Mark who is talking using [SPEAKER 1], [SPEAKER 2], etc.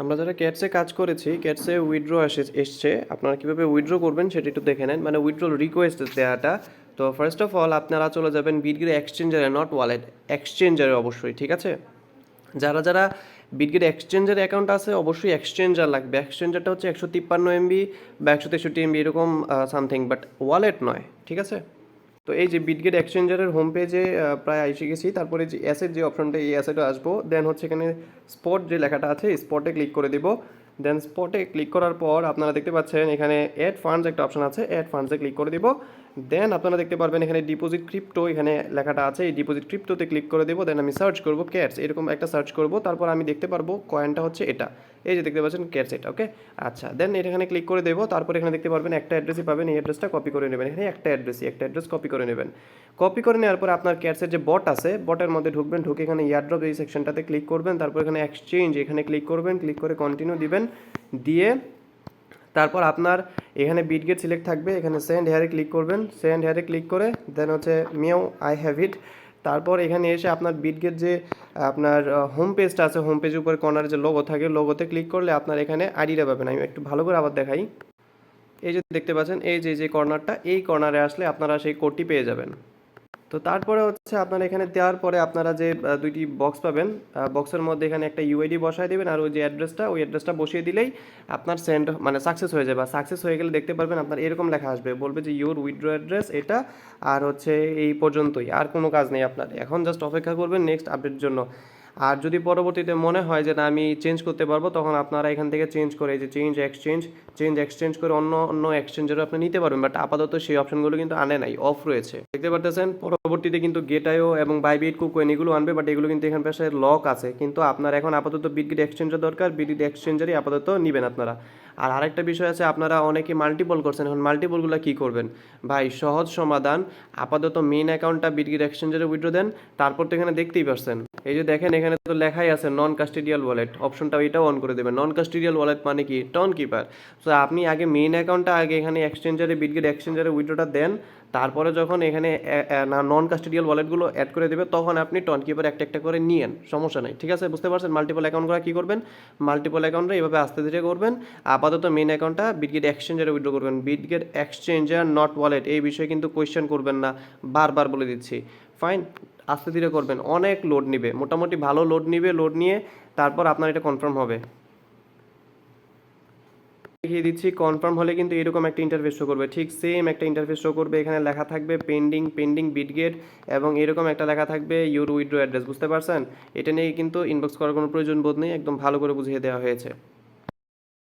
[SPEAKER 1] আমরা যারা ক্যাটসে কাজ করেছি, ক্যাটসে উইথড্র এসছে। আপনারা কীভাবে উইথড্র করবেন সেটা একটু দেখে নেন, মানে উইথড্র রিকোয়েস্ট দেওয়াটা। তো ফার্স্ট অফ অল আপনারা চলে যাবেন বিটগেট এক্সচেঞ্জারে, নট ওয়ালেট, এক্সচেঞ্জারে অবশ্যই, ঠিক আছে? যারা যারা বিটগেট এক্সচেঞ্জার অ্যাকাউন্ট আছে অবশ্যই এক্সচেঞ্জার লাগবে। এক্সচেঞ্জারটা হচ্ছে 153 এমবি বা 163 এমবি এরকম সামথিং, বাট ওয়ালেট নয়, ঠিক আছে? তো এই যে বিটগেট এক্সচেঞ্জারের হোম পেজে প্রায় এসে গেছি। তারপরে যে অ্যাসেট যে অপশনটা, এই অ্যাসেটে আসবো। দেন হচ্ছে এখানে স্পট যে লেখাটা আছে, স্পটে ক্লিক করে দিব। দেন স্পটে ক্লিক করার পর আপনারা দেখতে পাচ্ছেন এখানে অ্যাড ফান্ডস একটা অপশন আছে, অ্যাড ফান্ডসে ক্লিক করে দিব। দেন আপনারা দেখতে পারবেন এখানে ডিপোজিট ক্রিপ্টো এখানে লেখাটা আছে, এই ডিপোজিট ক্রিপ্টোতে ক্লিক করে দেবো। দেন আমি সার্চ করব ক্যাটস, এরকম একটা সার্চ করব। তারপর আমি দেখতে পারবো কয়েনটা হচ্ছে এটা, এই যে দেখতে পাচ্ছেন ক্যাটস, এটা ওকে। আচ্ছা, দেন এখানে ক্লিক করে দেবো। তারপর এখানে দেখতে পারবেন একটা অ্যাড্রেসই পাবেন, এই অ্যাড্রেসটা কপি করে নেবেন। এখানে একটা অ্যাড্রেস কপি করে নেবেন। কপি করে নেওয়ার পর আপনার ক্যাটসের যে বট আছে, বটের মধ্যে ঢুকবেন, ঢুকে এখানে ইয়ারড্রপ এই সেকশনটাতে ক্লিক করবেন। তারপর এখানে এক্সচেঞ্জ এখানে ক্লিক করবেন, ক্লিক করে কন্টিনিউ দিবেন। দিয়ে তারপর আপনার এখানে বিটগেট সিলেক্ট থাকবে, এখানে সেন্ড হেয়ারে ক্লিক করবেন। সেন্ড হেয়ারে ক্লিক করে দেন হচ্ছে মিও আই হ্যাভ ইট। তারপর এখানে এসে আপনার বিটগেট যে আপনার হোম পেজটা আছে, হোম পেজের উপরে কর্নারে যে লোগো থাকে, লোগোতে ক্লিক করলে আপনার এখানে আইডিটা পাবেন। আমি একটু ভালো করে আবার দেখাই। এই যে দেখতে পাচ্ছেন এই যে কর্নারটা, এই কর্নারে আসলে আপনারা সেই কোডটি পেয়ে যাবেন। তো তারপরে হচ্ছে আপনারা এখানে দেওয়ার পরে আপনারা যে দুইটি বক্স পাবেন, বক্সের মধ্যে এখানে একটা ইউআইডি বসায় দেবেন, আর ওই যে অ্যাড্রেসটা, ওই অ্যাড্রেসটা বসিয়ে দিলেই আপনার সেন্ড মানে সাকসেস হয়ে যাবে। সাকসেস হয়ে গেলে দেখতে পারবেন আপনার এরকম লেখা আসবে, বলবে যে ইউর উইথড্র অ্যাড্রেস এটা, আর হচ্ছে এই পর্যন্তই, আর কোনো কাজ নেই আপনার। এখন জাস্ট অপেক্ষা করবেন নেক্সট আপডেটের জন্য। আর যদি পরবর্তীতে মনে হয় যে না আমি চেঞ্জ করতে পারবো, তখন আপনারা এখান থেকে চেঞ্জ করে যে চেঞ্জ এক্সচেঞ্জ করে অন্য অন্য এক্সচেঞ্জারও আপনি নিতে পারবেন। বাট আপাতত সেই অপশনগুলো কিন্তু আনে নাই, অফ রয়েছে, দেখতে পারতেছেন। পরবর্তীতে কিন্তু গেটাইও এবং বাইবিট কুকয়েন এগুলো আনবে, বাট এগুলো কিন্তু এখান পাশে লক আছে। কিন্তু আপনার এখন আপাতত বিটগেট এক্সচেঞ্জার দরকার, বিটগেট এক্সচেঞ্জারই আপাতত নেবেন আপনারা। আর আরেকটা বিষয় আছে, আপনারা অনেকে মাল্টিপল করছেন, এখন মাল্টিপলগুলো কী করবেন ভাই? সহজ সমাধান, আপাতত মেইন অ্যাকাউন্টটা বিটগেট এক্সচেঞ্জারে উইথড্র দেন। তারপর তো এখানে দেখতেই পারছেন, এই যে দেখেন এখানে তো লেখাই আছে নন কাস্টেডিয়াল ওয়ালেট অপশনটা, এটাও অন করে দেবেন। নন কাস্টেডিয়াল ওয়ালেট মানে কি? Ton keeper. সো আপনি আগে মেইন অ্যাকাউন্টটা আগে এখানে এক্সচেঞ্জারে বিটগেট এক্সচেঞ্জারে উইথড্রটা দেন। তারপরে যখন এখানে নন কাস্টেডিয়াল ওয়ালেটগুলো অ্যাড করে দেবে, তখন আপনি টন কিপার একটা একটা করে নিয়েন, সমস্যা নেই, ঠিক আছে? বুঝতে পারছেন? মাল্টিপল অ্যাকাউন্ট করা কী করবেন, মাল্টিপল অ্যাকাউন্টে এইভাবে আস্তে ধীরে করবেন। আপাতত মেইন অ্যাকাউন্টটা বিটগেট এক্সচেঞ্জারে উইথড্র করবেন। বিটগেট এক্সচেঞ্জার নট ওয়ালেট, এই বিষয়ে কিন্তু কোয়েশ্চেন করবেন না, বারবার বলে দিচ্ছি। ফাইন, আস্তে ধীরে করবেন, অনেক লোড নিবে, মোটামুটি ভালো লোড নিবে। লোড নিয়ে তারপর আপনার এটা কনফার্ম হবে। দেখিয়ে দিচ্ছি, কনফার্ম হলে কিন্তু এরকম একটা ইন্টারফেস শো করবে, ঠিক সেম একটা ইন্টারফেস শো করবে। এখানে লেখা থাকবে পেন্ডিং বিটগেট, এবং এরকম একটা লেখা থাকবে ইউর উইথড্র অ্যাড্রেস। বুঝতে পারছেন? এটা নিয়ে কিন্তু ইনবক্স করার কোনো প্রয়োজন বোধ নেই, একদম ভালো করে বুঝিয়ে দেওয়া হয়েছে।